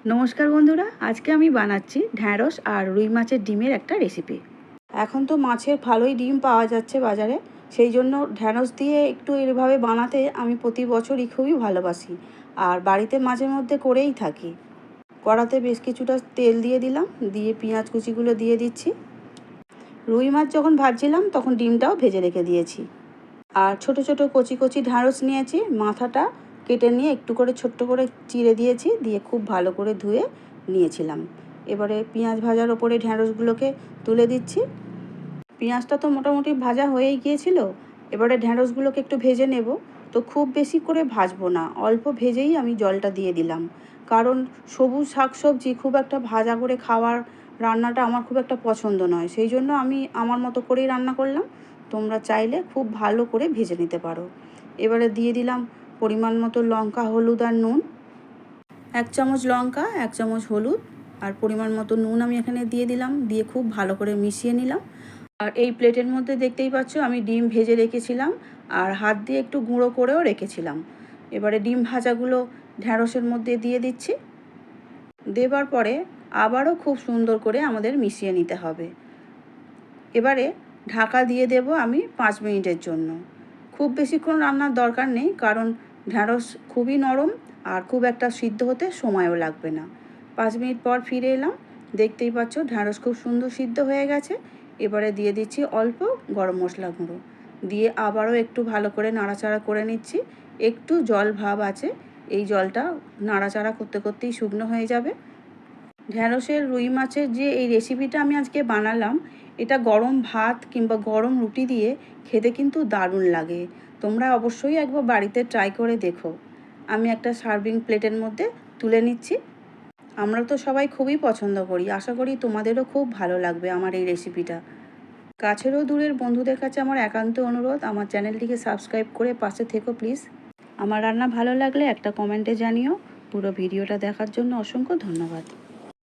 নমস্কার বন্ধুরা, আজকে আমি বানাচ্ছি ঢ্যাঁড়স আর রুই মাছের ডিমের একটা রেসিপি। এখন তো মাছের ভালোই ডিম পাওয়া যাচ্ছে বাজারে, সেই জন্য ঢ্যাঁড়স দিয়ে একটু এভাবে বানাতে আমি প্রতি বছরই খুবই ভালোবাসি আর বাড়িতে মাঝে মধ্যে করেই থাকি। কড়াতে বেশ কিছুটা তেল দিয়ে দিলাম, দিয়ে পেঁয়াজ কুচিগুলো দিয়ে দিচ্ছি। রুই মাছ যখন ভাজছিলাম তখন ডিমটাও ভেজে রেখে দিয়েছি। আর ছোট ছোট কচি কচি ঢ্যাঁড়স নিয়েছি, মাথাটা কেটে নিয়ে একটু করে ছোট্ট করে চিড়ে দিয়েছি, দিয়ে খুব ভালো করে ধুয়ে নিয়েছিলাম। এবারে পেঁয়াজ ভাজার ওপরে ঢ্যাঁড়সগুলোকে তুলে দিচ্ছি। পেঁয়াজটা তো মোটামুটি ভাজা হয়েই গিয়েছিল, এবারে ঢ্যাঁড়সগুলোকে একটু ভেজে নেব। তো খুব বেশি করে ভাজবো না, অল্প ভেজেই আমি জলটা দিয়ে দিলাম, কারণ সবুজ শাকসবজি খুব একটা ভাজা করে খাওয়ার রান্নাটা আমার খুব একটা পছন্দ নয়, সেই জন্য আমি আমার মতো করেই রান্না করলাম। তোমরা চাইলে খুব ভালো করে ভেজে নিতে পারো। এবারে দিয়ে দিলাম পরিমাণ মতো লঙ্কা, হলুদ আর নুন। 1 চামচ লঙ্কা, 1 চামচ হলুদ আর পরিমাণ মতো নুন আমি এখানে দিয়ে দিলাম, দিয়ে খুব ভালো করে মিশিয়ে নিলাম। আর এই প্লেটের মধ্যে দেখতেই পাচ্ছ আমি ডিম ভেজে রেখেছিলাম আর হাত দিয়ে একটু গুঁড়ো করেও রেখেছিলাম। এবারে ডিম ভাজাগুলো ঢ্যাঁড়সের মধ্যে দিয়ে দিচ্ছি। দেবার পরে আবারও খুব সুন্দর করে আমাদের মিশিয়ে নিতে হবে। এবারে ঢাকা দিয়ে দেব আমি 5 মিনিটের জন্য। খুব বেশিক্ষণ রান্নার দরকার নেই, কারণ ঢ্যাঁড়স খুবই নরম আর খুব একটা সিদ্ধ হতে সময়ও লাগবে না। 5 মিনিট পর ফিরে এলাম, দেখতেই পাচ্ছ ঢ্যাঁড়স খুব সুন্দর সিদ্ধ হয়ে গেছে। এবারে দিয়ে দিচ্ছি অল্প গরম মশলা গুঁড়ো, দিয়ে আবারও একটু ভালো করে নাড়াচাড়া করে নিচ্ছি। একটু জল ভাব আছে, এই জলটা নাড়াচাড়া করতে করতেই শুকনো হয়ে যাবে। ঢ্যাঁড়সের রুই মাছের যে এই রেসিপিটা আমি আজকে বানালাম, এটা গরম ভাত কিংবা গরম রুটি দিয়ে খেতে কিন্তু দারুণ লাগে। তোমরা অবশ্যই একবার বাড়িতে ট্রাই করে দেখো। আমি একটা সার্ভিং প্লেটের মধ্যে তুলে নিচ্ছি। আমরা তো সবাই খুবই পছন্দ করি, আশা করি তোমাদেরও খুব ভালো লাগবে আমার এই রেসিপিটা। কাছের ও দূরের বন্ধুদের কাছে আমার একান্ত অনুরোধ, আমার চ্যানেলটিকে সাবস্ক্রাইব করে পাশে থেকো প্লিজ। আমার রান্না ভালো লাগলে একটা কমেন্টে জানিও। পুরো ভিডিওটা দেখার জন্য অসংখ্য ধন্যবাদ।